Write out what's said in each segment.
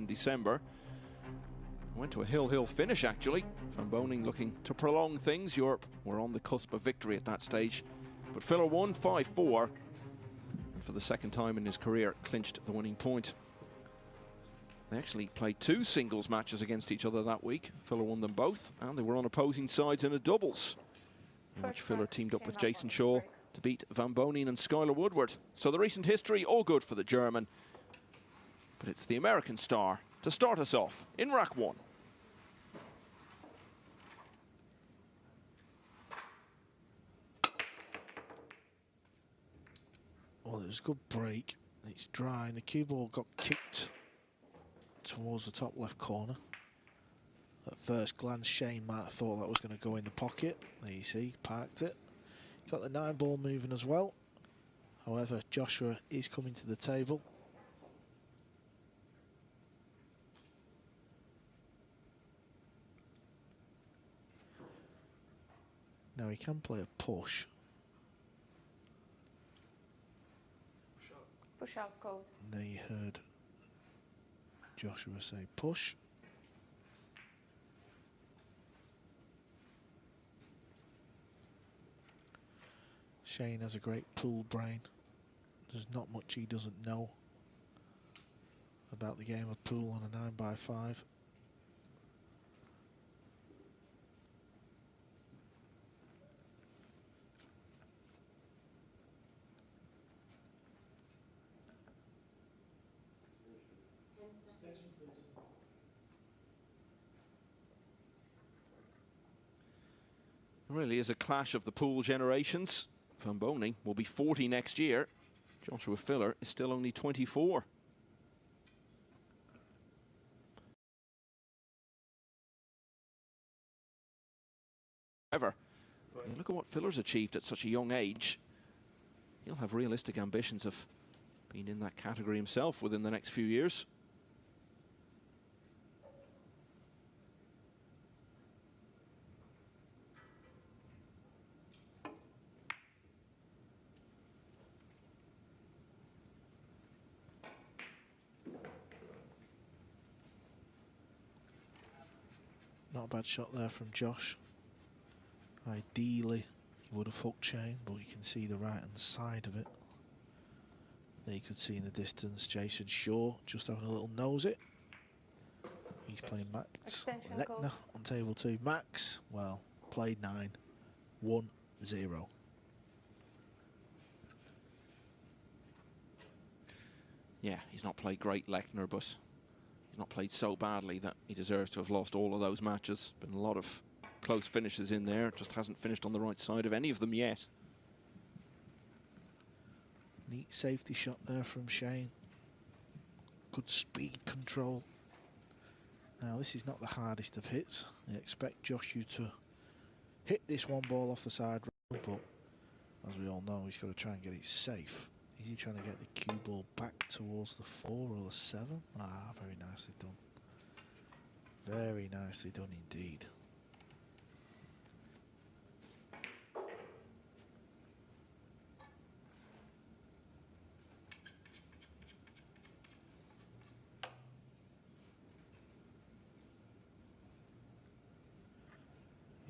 December. Went to a hill finish, actually. Van Boening looking to prolong things. Europe were on the cusp of victory at that stage. But Filler won 5-4. And for the second time in his career, clinched the winning point. They actually played 2 singles matches against each other that week. Filler won them both, and they were on opposing sides in a doubles, in which Filler teamed up with Jason Shaw to beat Van Boening and Skylar Woodward. So the recent history, all good for the German. But it's the American star to start us off in rack 1. Well, it was a good break. It's dry, and the cue ball got kicked towards the top left corner. At first glance, Shane might have thought that was going to go in the pocket. There you see, parked it. Got the 9-ball moving as well. However, Joshua is coming to the table. Now he can play a push. Push out code. And there you heard Joshua say push. Shane has a great pool brain. There's not much he doesn't know about the game of pool on a 9x5. It really is a clash of the pool generations. Van Boening will be 40 next year. Joshua Filler is still only 24. However, look at what Filler's achieved at such a young age. He'll have realistic ambitions of being in that category himself within the next few years. Not a bad shot there from Josh. Ideally, he would have hooked Shane, but you can see the right-hand side of it. There you could see in the distance Jason Shaw just having a little nose it. He's playing Max. Lechner on table 2. Max, well, played 9, 1-0. Yeah, he's not played great, Lechner, but he's not played so badly that he deserves to have lost all of those matches. Been a lot of close finishes in there, just hasn't finished on the right side of any of them yet. Neat safety shot there from Shane. Good speed control. Now this is not the hardest of hits. I expect Joshua to hit this one ball off the side rail, but as we all know, he's got to try and get it safe. Is he trying to get the cue ball back towards the 4 or the 7? Ah, very nicely done. Very nicely done indeed.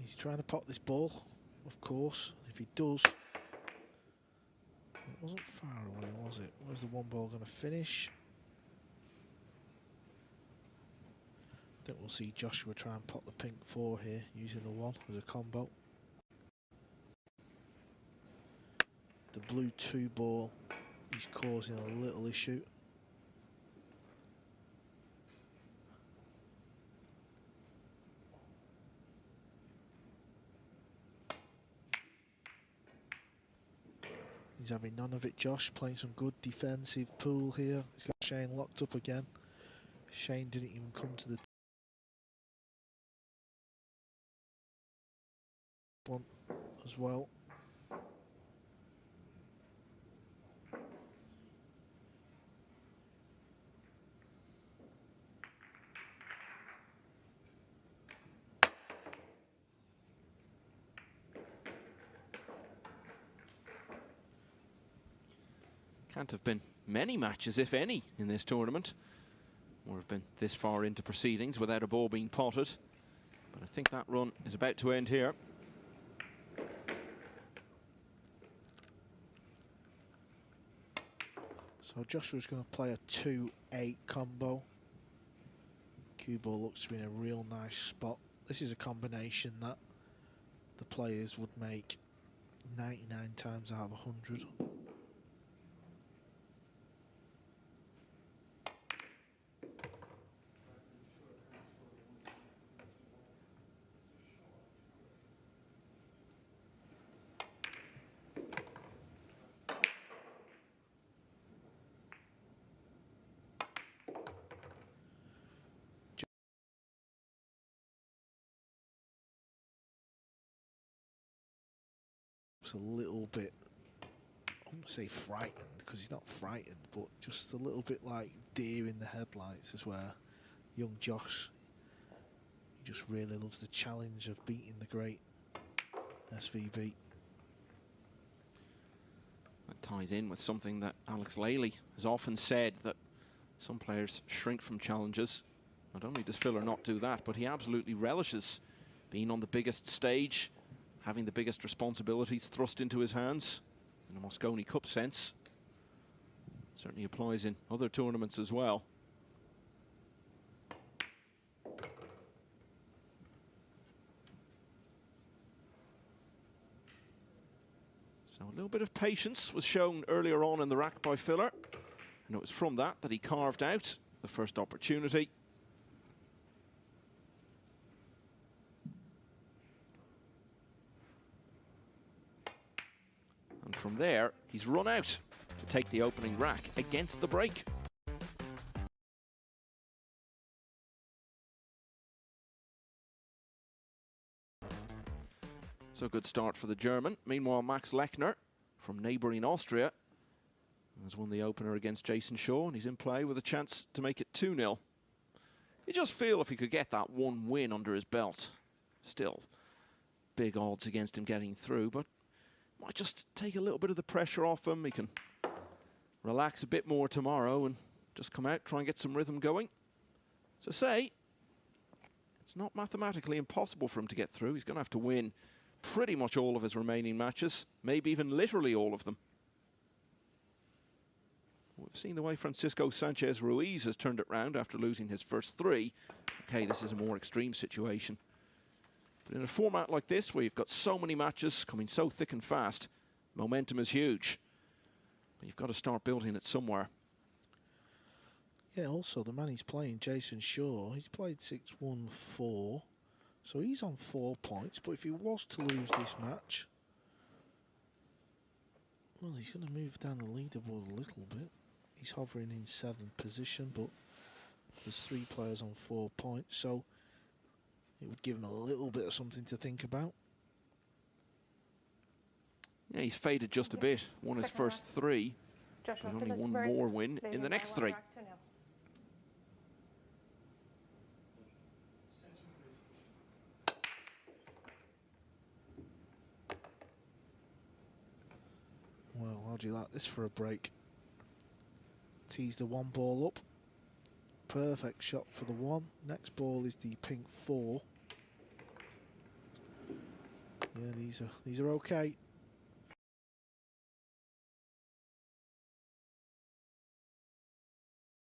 He's trying to pot this ball, of course. If he does, it wasn't far away, was it? Where's the one ball going to finish? I think we'll see Joshua try and pot the pink 4 here, using the 1 as a combo. The blue 2 ball is causing a little issue. He's having none of it, Josh, playing some good defensive pool here. He's got Shane locked up again. Shane didn't even come to the one as well. Can't have been many matches, if any, in this tournament or have been this far into proceedings without a ball being potted. But I think that run is about to end here. So Joshua's going to play a 2-8 combo. Cue ball looks to be in a real nice spot. This is a combination that the players would make 99 times out of 100. A little bit, I wouldn't say frightened because he's not frightened, but just a little bit like deer in the headlights is where young Josh, he just really loves the challenge of beating the great SVB. That ties in with something that Alex Lely has often said, that some players shrink from challenges. Not only does Filler not do that, but he absolutely relishes being on the biggest stage, having the biggest responsibilities thrust into his hands in a Mosconi Cup sense. Certainly applies in other tournaments as well. So a little bit of patience was shown earlier on in the rack by Filler, and it was from that he carved out the first opportunity. And from there, he's run out to take the opening rack against the break. So good start for the German. Meanwhile, Max Lechner from neighbouring Austria has won the opener against Jason Shaw, and he's in play with a chance to make it 2-0. You just feel if he could get that one win under his belt. Still, big odds against him getting through, but might just take a little bit of the pressure off him. He can relax a bit more tomorrow and just come out, try and get some rhythm going. So say, it's not mathematically impossible for him to get through. He's going to have to win pretty much all of his remaining matches, maybe even literally all of them. We've seen the way Francisco Sanchez Ruiz has turned it round after losing his first 3. Okay, this is a more extreme situation. But in a format like this, where you've got so many matches coming so thick and fast, momentum is huge. But you've got to start building it somewhere. Yeah, also the man he's playing, Jason Shaw, he's played 6-1-4. So he's on 4 points. But if he was to lose this match, well, he's going to move down the leaderboard a little bit. He's hovering in 7th position, but there's 3 players on 4 points. So it would give him a little bit of something to think about. Yeah, he's faded just a bit. Won his first 3, but only one more win in the next 3. Well, how do you like this for a break? Tees the 1 ball up. Perfect shot for the 1. Next ball is the pink 4. Yeah, these are okay.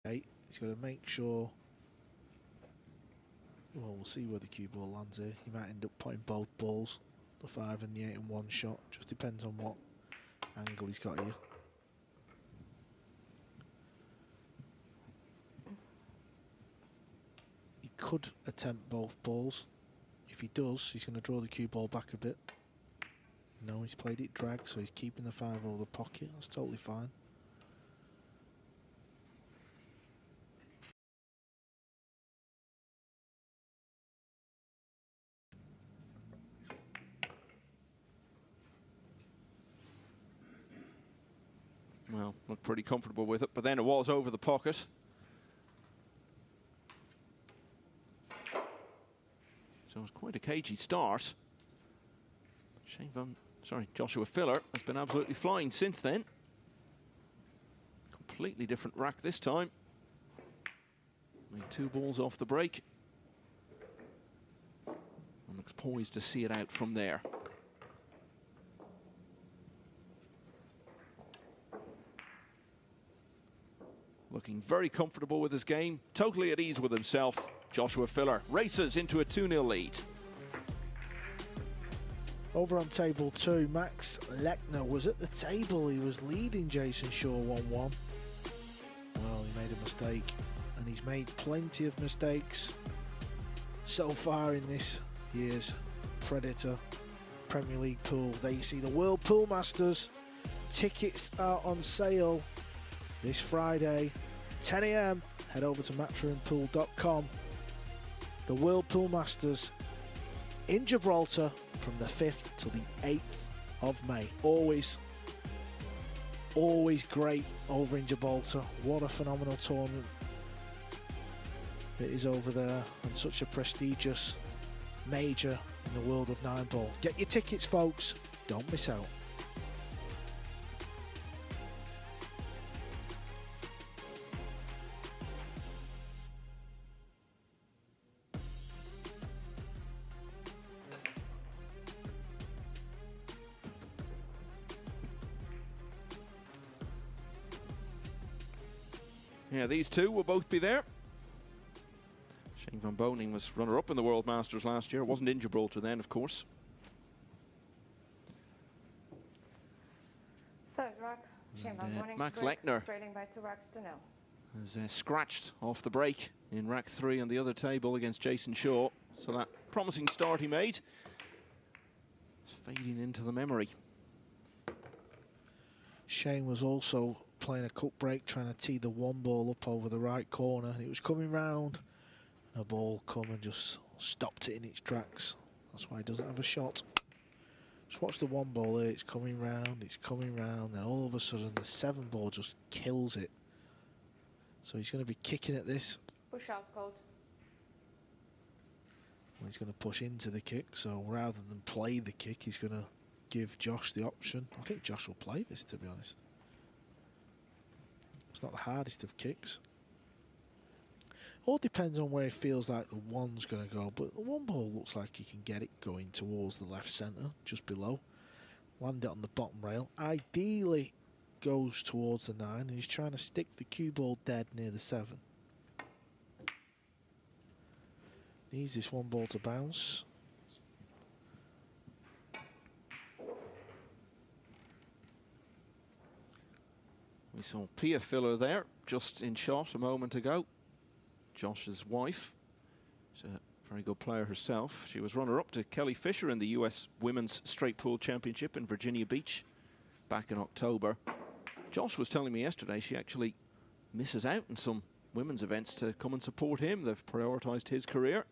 He's got to make sure. Well, we'll see where the cue ball lands here. He might end up putting both balls, the 5 and the 8 in one shot. Just depends on what angle he's got here. He could attempt both balls. If he does, he's going to draw the cue ball back a bit. No, he's played it drag, so he's keeping the 5 over the pocket. That's totally fine. Well, looked pretty comfortable with it, but then it was over the pocket. So it was quite a cagey start. Joshua Filler has been absolutely flying since then. Completely different rack this time. Made 2 balls off the break. And looks poised to see it out from there. Looking very comfortable with his game, totally at ease with himself. Joshua Filler races into a 2-0 lead. Over on table 2, Max Lechner was at the table. He was leading Jason Shaw 1-1. Well, he made a mistake, and he's made plenty of mistakes so far in this year's Predator Premier League pool. There you see the World Pool Masters. Tickets are on sale this Friday, 10 AM. Head over to matchroompool.com. The World Pool Masters in Gibraltar from the 5th till the 8th of May. Always great over in Gibraltar. What a phenomenal tournament it is over there, and such a prestigious major in the world of Nineball. Get your tickets, folks. Don't miss out. Yeah, these two will both be there. Shane van Boening was runner-up in the World Masters last year. Wasn't in Gibraltar then, of course. Third rack, Shane van Boening. Max Lechner trailing by 2 racks to 0. has scratched off the break in rack 3 on the other table against Jason Shaw. So that promising start he made is fading into the memory. Shane was also playing a cut break, trying to tee the 1 ball up over the right corner, and it was coming round, and a ball come and just stopped it in its tracks. That's why he doesn't have a shot. Just watch the 1 ball here. It's coming round, then all of a sudden the 7 ball just kills it. So he's going to be kicking at this. Push out code. Well, he's going to push into the kick, so rather than play the kick, he's going to give Josh the option. I think Josh will play this, to be honest. It's not the hardest of kicks. All depends on where he feels like the 1's going to go, but the 1 ball looks like he can get it going towards the left centre, just below. Land it on the bottom rail. Ideally goes towards the 9, and he's trying to stick the cue ball dead near the 7. Needs this 1 ball to bounce. We saw Pia Filler there, just in shot a moment ago. Josh's wife. She's a very good player herself. She was runner-up to Kelly Fisher in the US Women's Straight Pool Championship in Virginia Beach back in October. Josh was telling me yesterday she actually misses out on some women's events to come and support him. They've prioritised his career.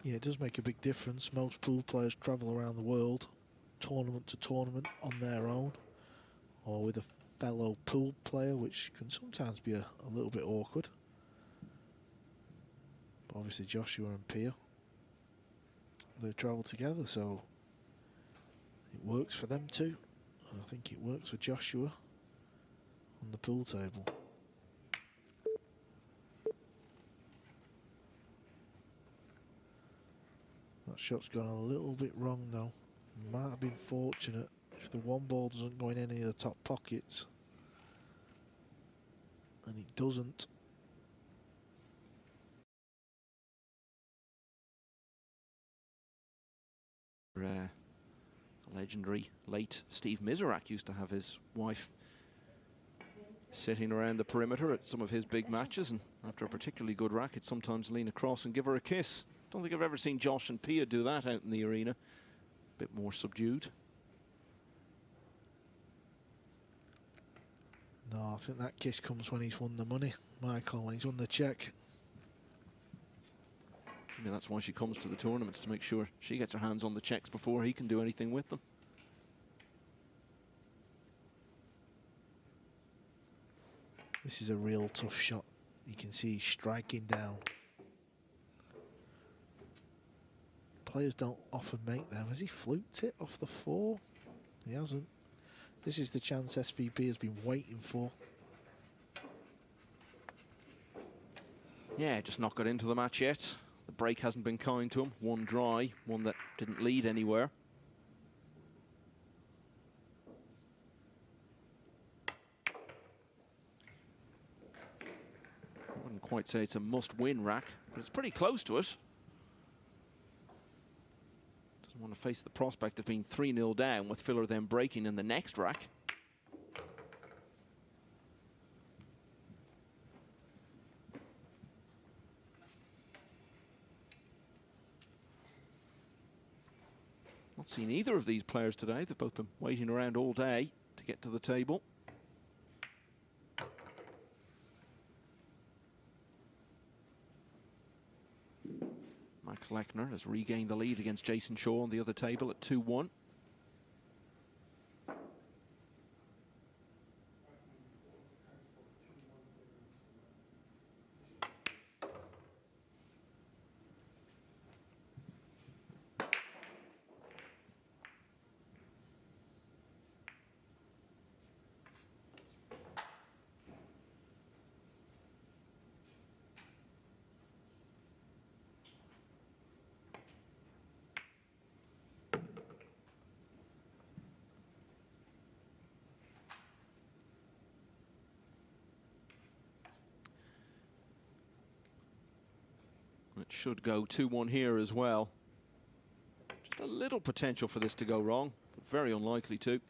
Yeah, it does make a big difference. Most pool players travel around the world, tournament to tournament, on their own, or with a fellow pool player, which can sometimes be a little bit awkward. But obviously Joshua and Pia, they travel together, so it works for them too. And I think it works for Joshua on the pool table. That shot's gone a little bit wrong though. Might have been fortunate if the 1 ball doesn't go in any of the top pockets. And it doesn't. Legendary late Steve Miserak used to have his wife sitting around the perimeter at some of his big matches, and after a particularly good rack, he'd sometimes lean across and give her a kiss. Don't think I've ever seen Josh and Pia do that out in the arena. A bit more subdued. No, I think that kiss comes when he's won the money, Michael, when he's won the check. I mean, that's why she comes to the tournaments, to make sure she gets her hands on the checks before he can do anything with them. This is a real tough shot. You can see he's striking down. Players don't often make them. Has he fluked it off the 4? He hasn't. This is the chance SVB has been waiting for. Yeah, just not got into the match yet. The break hasn't been kind to him. One dry, one that didn't lead anywhere. I wouldn't quite say it's a must-win rack, but it's pretty close to it. Doesn't want to face the prospect of being 3-0 down with Filler then breaking in the next rack. Not seen either of these players today. They've both been waiting around all day to get to the table. Max Lechner has regained the lead against Jason Shaw on the other table at 2-1. It should go 2-1 here as well. Just a little potential for this to go wrong, but very unlikely to.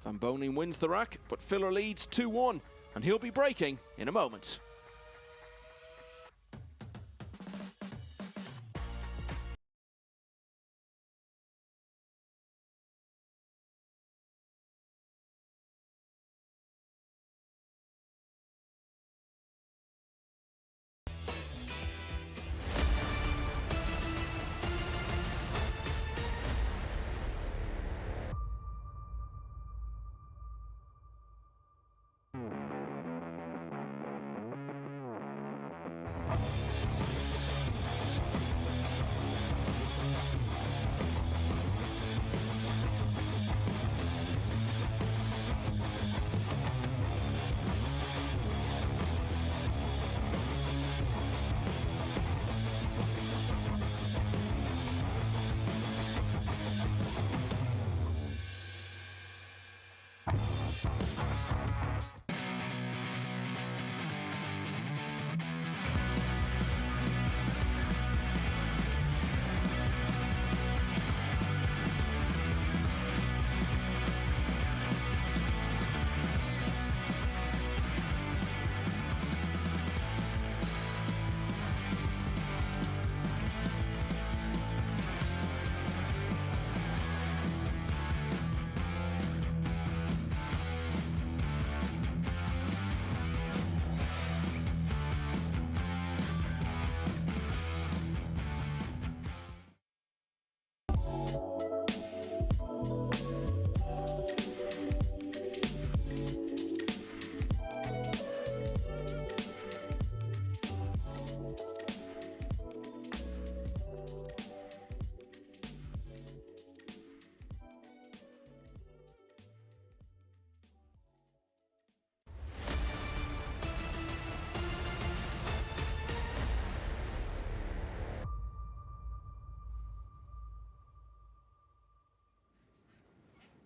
Van Boening wins the rack, but Filler leads 2-1, and he'll be breaking in a moment.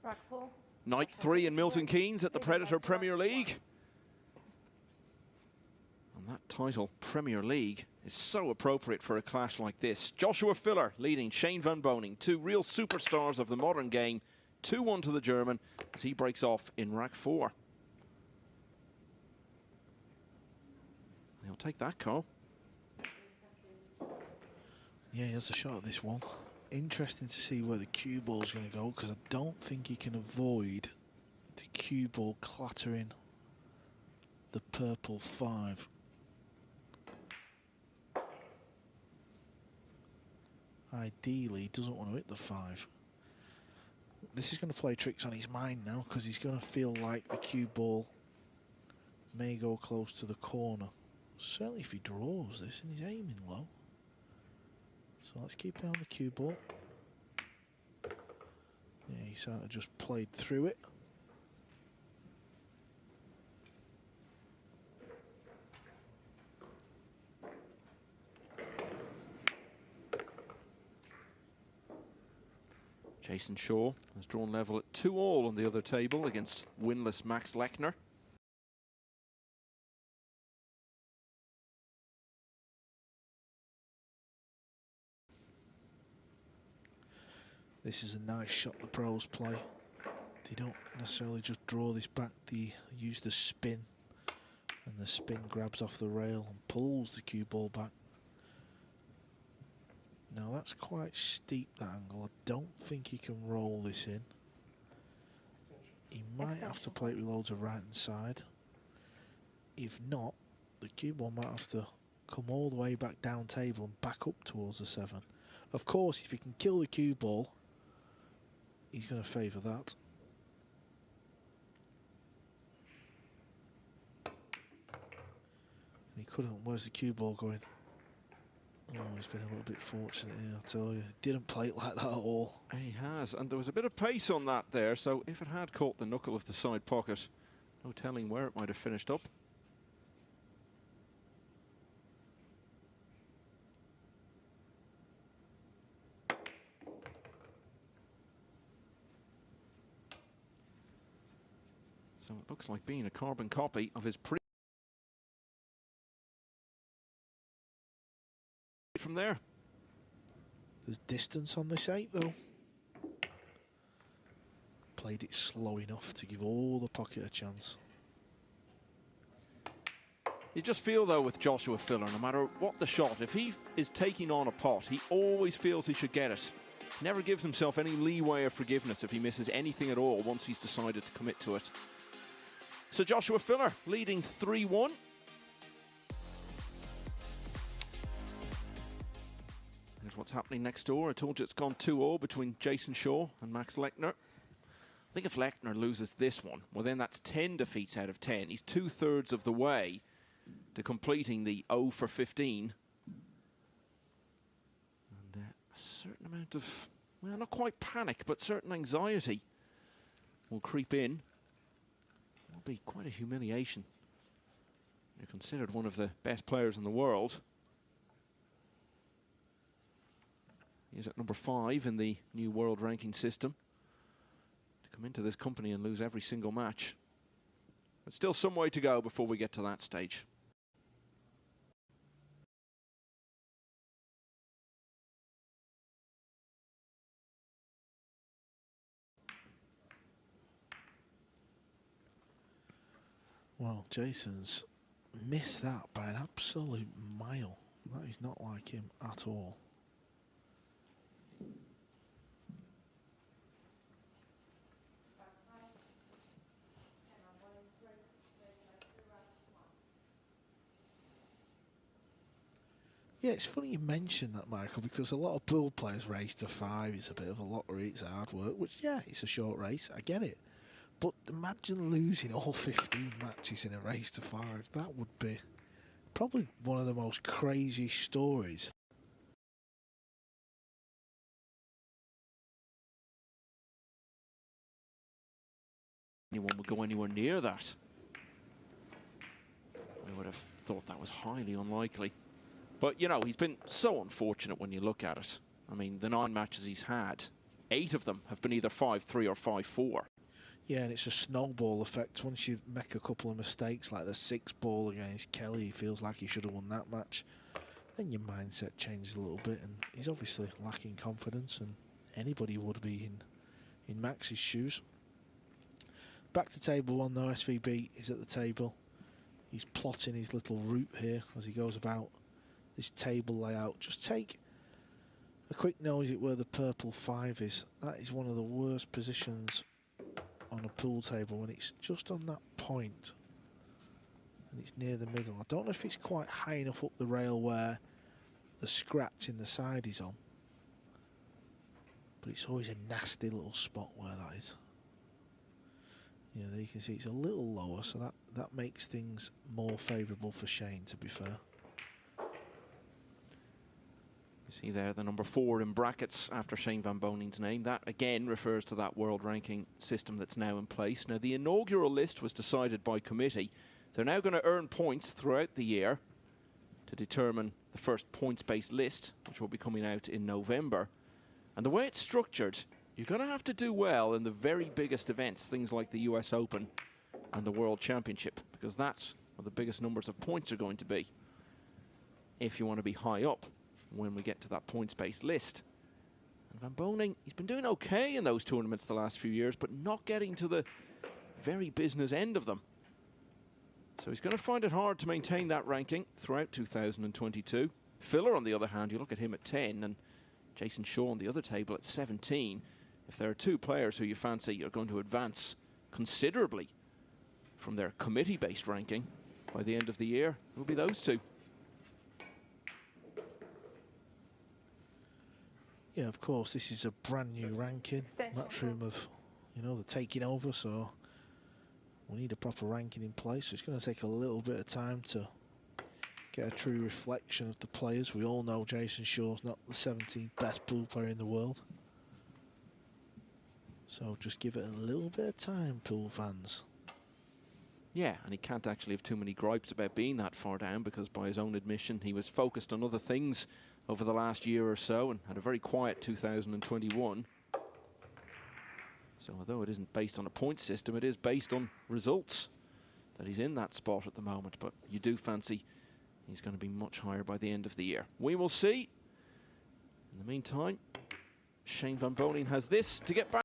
Rack 4. Night 3 in Milton Keynes at the Predator Premier League. And that title, Premier League, is so appropriate for a clash like this. Joshua Filler leading Shane Van Boening, two real superstars of the modern game. 2-1 to the German as he breaks off in rack 4. He'll take that call. Yeah, he has a shot at this one. Interesting to see where the cue ball's going to go, because I don't think he can avoid the cue ball clattering the purple 5. Ideally, he doesn't want to hit the 5. This is going to play tricks on his mind now, because he's going to feel like the cue ball may go close to the corner. Certainly if he draws this and he's aiming low. So let's keep it on the cue ball. Yeah, he sort of just played through it. Jason Shaw has drawn level at 2-all on the other table against winless Max Lechner. This is a nice shot the pros play. They don't necessarily just draw this back, they use the spin, and the spin grabs off the rail and pulls the cue ball back. Now that's quite steep, that angle. I don't think he can roll this in. He might have to play it with loads of right hand side. If not, the cue ball might have to come all the way back down table and back up towards the 7. Of course, if he can kill the cue ball, he's going to favour that. And he couldn't. Where's the cue ball going? Oh, he's been a little bit fortunate here, I tell you. Didn't play it like that at all. He has, and there was a bit of pace on that there, so if it had caught the knuckle of the side pocket, no telling where it might have finished up. So it looks like being a carbon copy of his from there. There's distance on this 8 though. Played it slow enough to give all the pocket a chance. You just feel though with Joshua Filler, no matter what the shot, if he is taking on a pot, he always feels he should get it. Never gives himself any leeway or forgiveness if he misses anything at all once he's decided to commit to it. So Joshua Filler leading 3-1. Here's what's happening next door. I told you it's gone 2-all between Jason Shaw and Max Lechner. I think if Lechner loses this one, well then that's 10 defeats out of 10. He's 2/3 of the way to completing the 0 for 15. And a certain amount of, well, not quite panic, but certain anxiety will creep in. It'll be quite a humiliation. You're considered one of the best players in the world. He's at number 5 in the new world ranking system. To come into this company and lose every single match. But still some way to go before we get to that stage. Well, Jason's missed that by an absolute mile. That is not like him at all. Yeah, it's funny you mention that, Michael, because a lot of pool players race to 5. It's a bit of a lottery, it's hard work, which, yeah, it's a short race, I get it. But imagine losing all 15 matches in a race to 5. That would be probably one of the most crazy stories. Anyone would go anywhere near that. I would have thought that was highly unlikely. But, you know, he's been so unfortunate when you look at it. I mean, the 9 matches he's had, 8 of them have been either 5-3 or 5-4. Yeah, and it's a snowball effect. Once you make a couple of mistakes, like the 6 ball against Kelly, he feels like he should have won that match. Then your mindset changes a little bit, and he's obviously lacking confidence, and anybody would be in Max's shoes. Back to table 1 though, SVB is at the table. He's plotting his little route here as he goes about this table layout. Just take a quick nose at where the purple 5 is. That is one of the worst positions on a pool table, when it's just on that point and it's near the middle. I don't know if it's quite high enough up the rail where the scratch in the side is on. but it's always a nasty little spot where that is. Yeah, there you can see it's a little lower, so that makes things more favourable for Shane, to be fair. You see there the number 4 in brackets after Shane Van Boning's name. That again refers to that world ranking system that's now in place. Now, the inaugural list was decided by committee. They're now going to earn points throughout the year to determine the first points-based list, which will be coming out in November. And the way it's structured, you're going to have to do well in the very biggest events, things like the US Open and the World Championship, because that's where the biggest numbers of points are going to be if you want to be high up when we get to that points-based list. And Van Boning, he's been doing okay in those tournaments the last few years, but not getting to the very business end of them. So he's going to find it hard to maintain that ranking throughout 2022. Filler, on the other hand, you look at him at 10 and Jason Shaw on the other table at 17. If there are two players who you fancy are going to advance considerably from their committee-based ranking by the end of the year, it will be those two. Yeah, of course, this is a brand new ranking. Matchroom of, they're taking over, so we need a proper ranking in place. So it's going to take a little bit of time to get a true reflection of the players. We all know Jason Shaw's not the 17th best pool player in the world. So just give it a little bit of time, pool fans. Yeah, and he can't actually have too many gripes about being that far down, because by his own admission, he was focused on other things over the last year or so and had a very quiet 2021. So although it isn't based on a point system, it is based on results that he's in that spot at the moment. But you do fancy he's going to be much higher by the end of the year. We will see. In the meantime, Shane Van Boning has this to get back.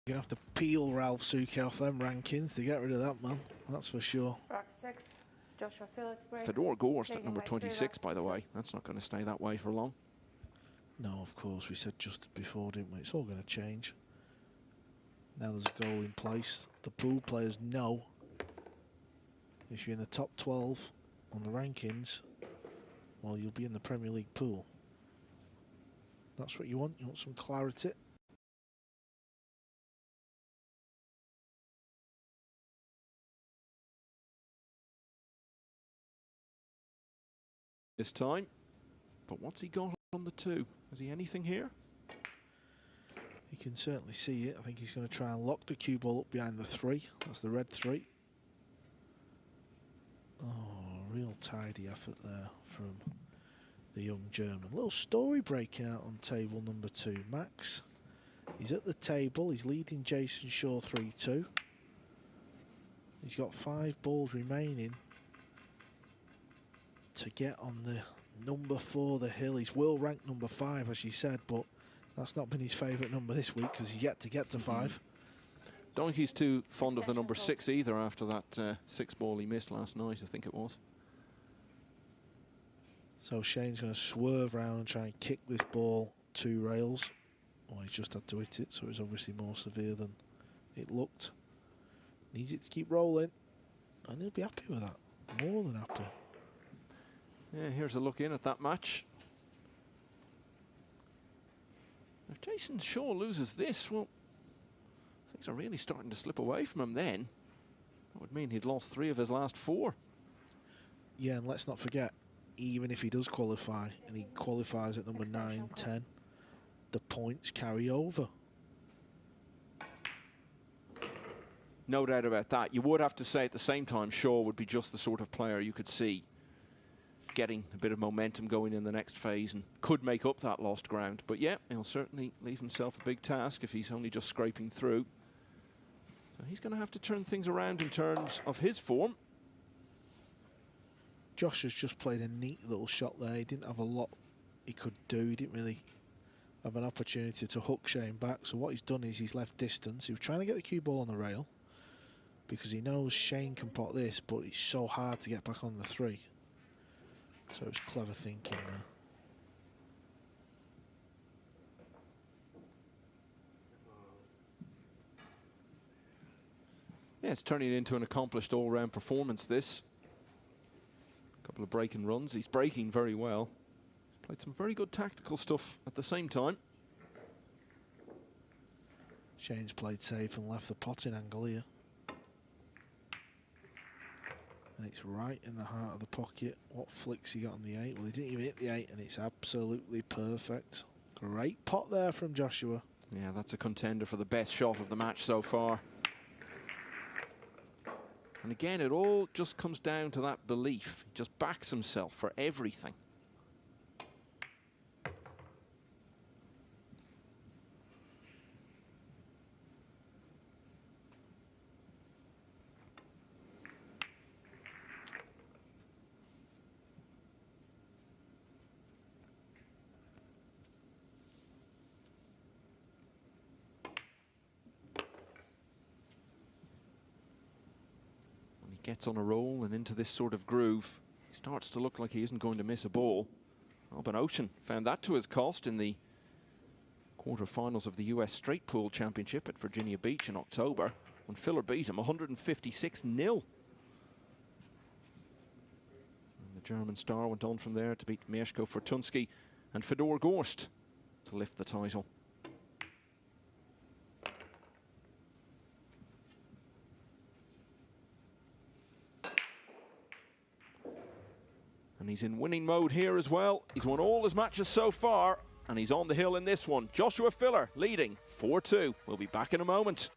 You have to peel Ralph Suki off them rankings to get rid of that man, that's for sure. Rock 6, Joshua Phillips. Fedor Gorst at number 26, by the way. That's not going to stay that way for long. No, of course, we said just before, didn't we? It's all going to change. Now there's a goal in place. The pool players know if you're in the top 12 on the rankings, well, you'll be in the Premier League pool. That's what you want. You want some clarity. This time, but what's he got on the 2? Has he anything here? You can certainly see it. I think he's going to try and lock the cue ball up behind the 3. That's the red 3. Oh, real tidy effort there from the young German. A little story breaking out on table number 2. Max, he's at the table. He's leading Jason Shaw 3-2. He's got 5 balls remaining to get on the number 4, the hill. He's world ranked number 5, as you said, but that's not been his favourite number this week because he's yet to get to 5. Don't think he's too fond of the number 6 either after that 6 ball he missed last night, I think it was. So Shane's going to swerve around and try and kick this ball 2 rails. Oh, he just had to hit it, so it was obviously more severe than it looked. Needs it to keep rolling. And he'll be happy with that. More than happy. Yeah, here's a look in at that match. If Jason Shaw loses this, well, things are really starting to slip away from him then. That would mean he'd lost 3 of his last 4. Yeah, and let's not forget, even if he does qualify, and he qualifies at number 9, 10, the points carry over. No doubt about that. You would have to say at the same time, Shaw would be just the sort of player you could see getting a bit of momentum going in the next phase and could make up that lost ground. But yeah, he'll certainly leave himself a big task if he's only just scraping through. So he's going to have to turn things around in terms of his form. Josh has just played a neat little shot there. He didn't have a lot he could do. He didn't really have an opportunity to hook Shane back. So what he's done is he's left distance. He was trying to get the cue ball on the rail because he knows Shane can pot this, but it's so hard to get back on the 3. So it's clever thinking there. Yeah, it's turning into an accomplished all-round performance, this. A couple of breaking runs. He's breaking very well. He's played some very good tactical stuff at the same time. Shane's played safe and left the potting angle here. And it's right in the heart of the pocket. What flicks he got on the 8? Well, he didn't even hit the 8, and it's absolutely perfect. Great pot there from Joshua. Yeah, that's a contender for the best shot of the match so far. And again, it all just comes down to that belief. He just backs himself for everything. Gets on a roll and into this sort of groove. He starts to look like he isn't going to miss a ball. Albin Ocean found that to his cost in the quarterfinals of the US Straight Pool Championship at Virginia Beach in October when Filler beat him 156-0. And the German star went on from there to beat Mieszko Fortunski and Fedor Gorst to lift the title. And he's in winning mode here as well. He's won all his matches so far, and he's on the hill in this one. Joshua Filler leading 4-2. We'll be back in a moment.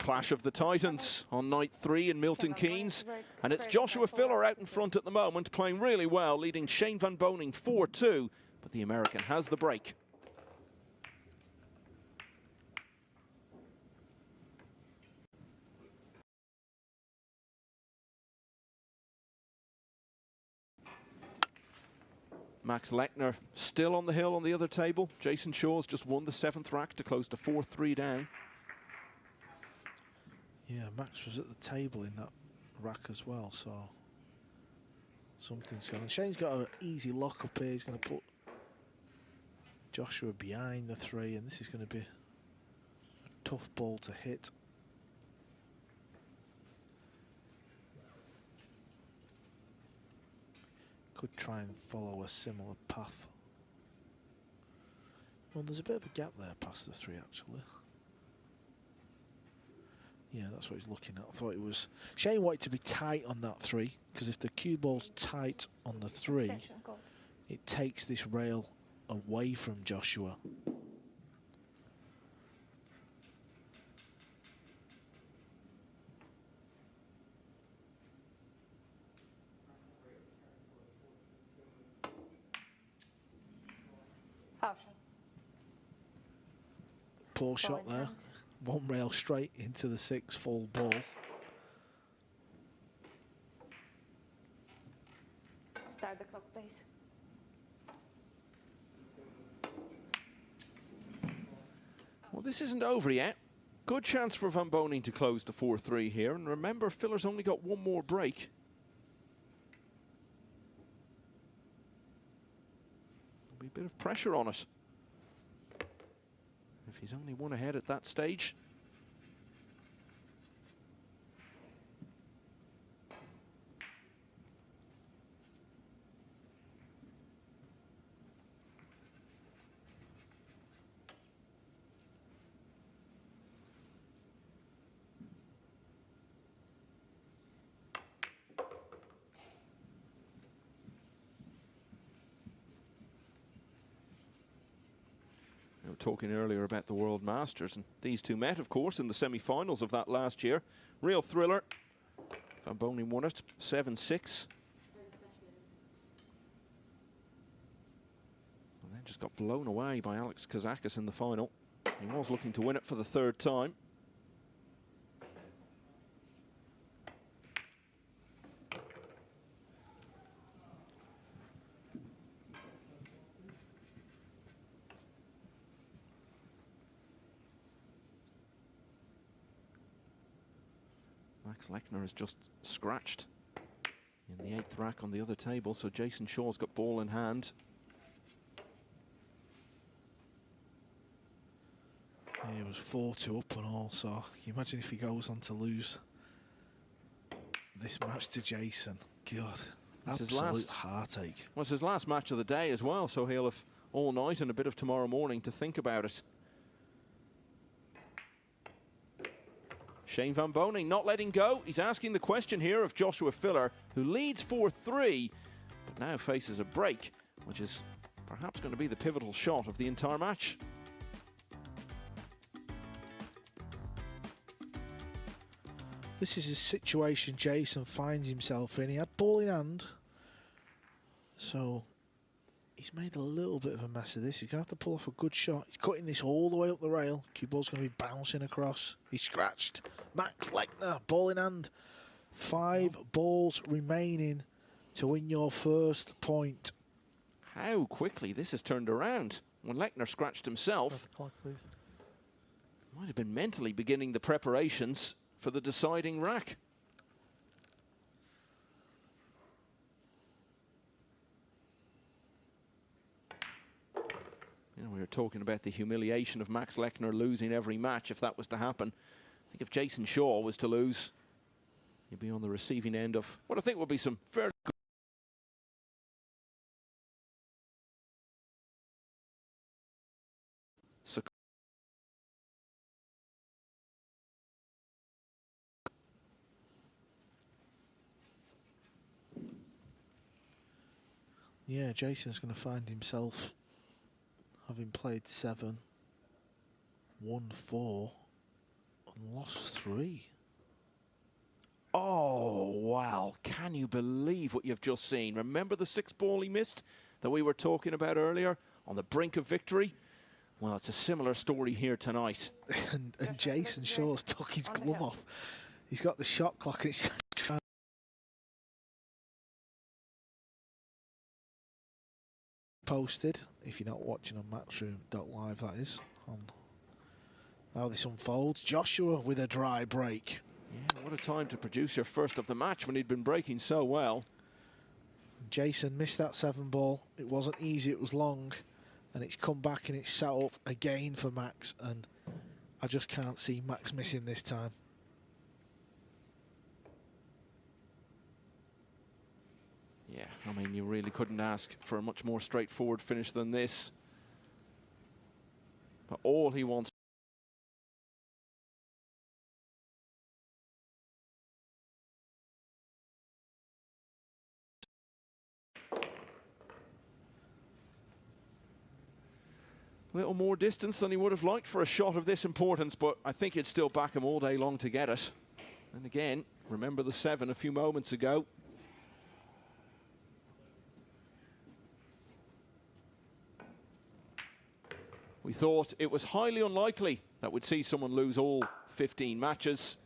clash of the Titans on night 3 in Milton Keynes. And it's Very Joshua careful. Filler out in front at the moment, playing really well, leading Shane van Boening 4-2. But the American has the break. Max Lechner still on the hill on the other table. Jason Shaw's just won the 7th rack to close to 4-3 down. Yeah, Max was at the table in that rack as well, so something's going on. Shane's got an easy lock up here. He's going to put Joshua behind the 3, and this is going to be a tough ball to hit. Could try and follow a similar path. Well, there's a bit of a gap there past the 3, actually. Yeah, that's what he's looking at. I thought it was... Shane wanted to be tight on that 3, because if the cue ball's tight on the 3, it takes this rail away from Joshua. Poor shot there. One rail straight into the 6 full ball. Start the clock, please. Well, this isn't over yet. Good chance for van Boening to close to 4-3 here. And remember, Filler's only got one more break. There'll be a bit of pressure on it. If he's only one ahead at that stage. We were talking earlier about the World Masters, and these two met, of course, in the semi-finals of that last year. Real thriller. Van Boening won it 7-6. And then just got blown away by Alex Kazakis in the final. He was looking to win it for the 3rd time. Max Lechner has just scratched in the 8th rack on the other table, so Jason Shaw's got ball in hand. Yeah, it was 4-2 up and all, so can you imagine if he goes on to lose this match to Jason? God, absolute heartache. Well, it's his last match of the day as well, so he'll have all night and a bit of tomorrow morning to think about it. Shane van Boening not letting go. He's asking the question here of Joshua Filler, who leads 4-3, but now faces a break, which is perhaps going to be the pivotal shot of the entire match. This is a situation Jason finds himself in. He had ball in hand, so he's made a little bit of a mess of this. He's going to have to pull off a good shot. He's cutting this all the way up the rail. Cue ball's going to be bouncing across. He's scratched. Max Lechner, ball in hand. 5 balls remaining to win your first point. How quickly this has turned around. When Lechner scratched himself, might have been mentally beginning the preparations for the deciding rack. You know, we were talking about the humiliation of Max Lechner losing every match if that was to happen. I think if Jason Shaw was to lose, he'd be on the receiving end of what I think will be some fairly good. Yeah, Jason's going to find himself having played 7, won 4, And lost 3. Oh, wow. Can you believe what you've just seen? Remember the 6 ball he missed that we were talking about earlier on the brink of victory? Well, it's a similar story here tonight. and Jason Shaw's took his glove off. He's got the shot clock and it's posted. If you're not watching on Matchroom.live, that is. On how this unfolds. Joshua with a dry break. Yeah, what a time to produce your first of the match when he'd been breaking so well. Jason missed that 7 ball. It wasn't easy, it was long. And it's come back and it's set up again for Max. And I just can't see Max missing this time. Yeah, I mean, you really couldn't ask for a much more straightforward finish than this. But all he wants. A little more distance than he would have liked for a shot of this importance, but I think you'd still back him all day long to get it. And again, remember the 7 a few moments ago. We thought it was highly unlikely that we'd see someone lose all 15 matches,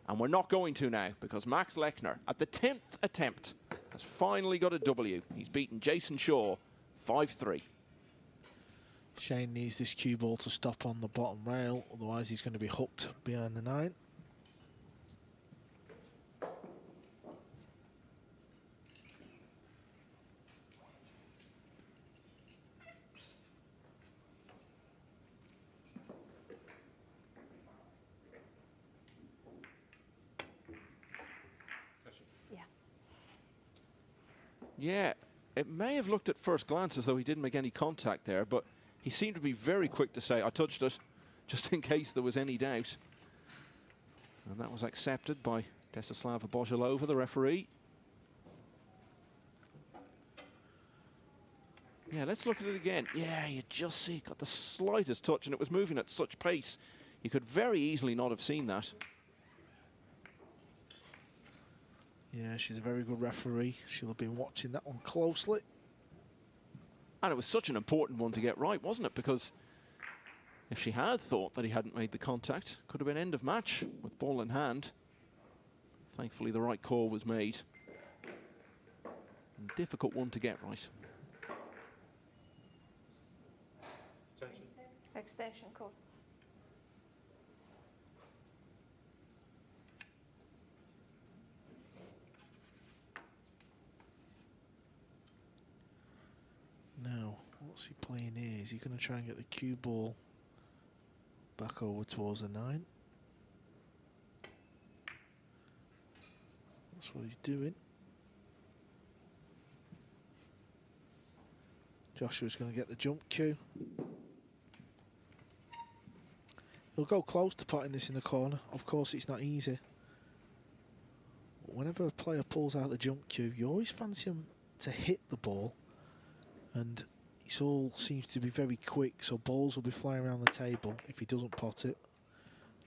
and we're not going to now, because Max Lechner, at the 10th attempt, has finally got a W. He's beaten Jason Shaw 5-3. Shane needs this cue ball to stop on the bottom rail, otherwise he's going to be hooked behind the 9. Yeah, it may have looked at first glance as though he didn't make any contact there, but he seemed to be very quick to say, I touched it, just in case there was any doubt. And that was accepted by Desislava Bojalova, the referee. Yeah, let's look at it again. Yeah, you just see it got the slightest touch, and it was moving at such pace. You could very easily not have seen that. Yeah, she's a very good referee. She'll have been watching that one closely. And it was such an important one to get right, wasn't it? Because if she had thought that he hadn't made the contact, could have been end of match with ball in hand. Thankfully, the right call was made. And difficult one to get right. Extension call. Now, what's he playing here? Is he going to try and get the cue ball back over towards the 9? That's what he's doing. Joshua's going to get the jump cue. He'll go close to putting this in the corner. Of course, it's not easy. But whenever a player pulls out the jump cue, you always fancy him to hit the ball. And it all seems to be very quick, so balls will be flying around the table if he doesn't pot it.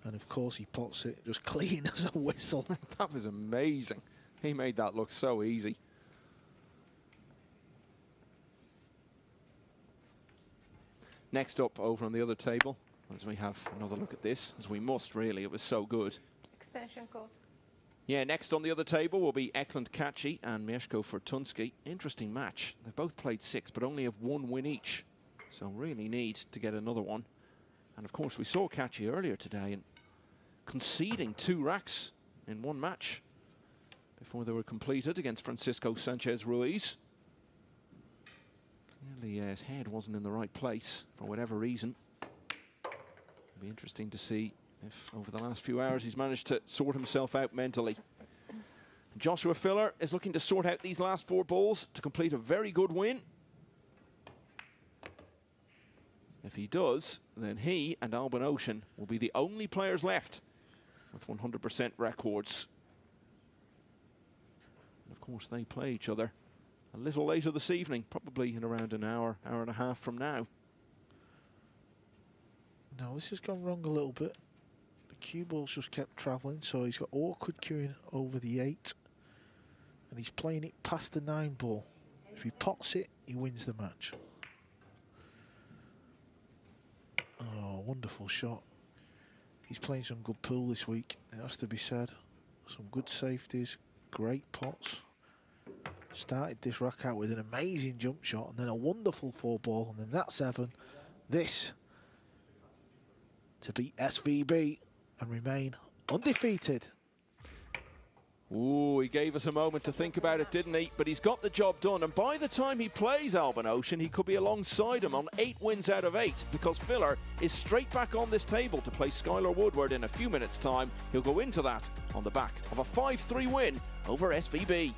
And of course he pots it just clean as a whistle. That was amazing. He made that look so easy. Next up, over on the other table, as we have another look at this, as we must really, it was so good. Extension call. Yeah, next on the other table will be Eklund Kaci and Mieszko Fortunski. Interesting match. They've both played 6, but only have 1 win each. So really need to get another one. And of course, we saw Kaci earlier today and conceding 2 racks in 1 match before they were completed against Francisco Sanchez Ruiz. Clearly, his head wasn't in the right place for whatever reason. It'll be interesting to see if over the last few hours he's managed to sort himself out mentally. Joshua Filler is looking to sort out these last 4 balls to complete a very good win. If he does, then he and Albin Ocean will be the only players left with 100% records. And of course, they play each other a little later this evening, probably in around an hour, hour and a half from now. No, this has gone wrong a little bit. The cue ball's just kept travelling, so he's got awkward queuing over the 8. And he's playing it past the 9 ball. If he pots it, he wins the match. Oh, wonderful shot. He's playing some good pool this week, it has to be said. Some good safeties, great pots. Started this rack out with an amazing jump shot and then a wonderful 4 ball, and then that 7. This to beat SVB and remain undefeated. Ooh, he gave us a moment to think about it, didn't he? But he's got the job done, and by the time he plays Alban Ocean, he could be alongside him on 8 wins out of 8, because Filler is straight back on this table to play Skylar Woodward in a few minutes' time. He'll go into that on the back of a 5-3 win over SVB.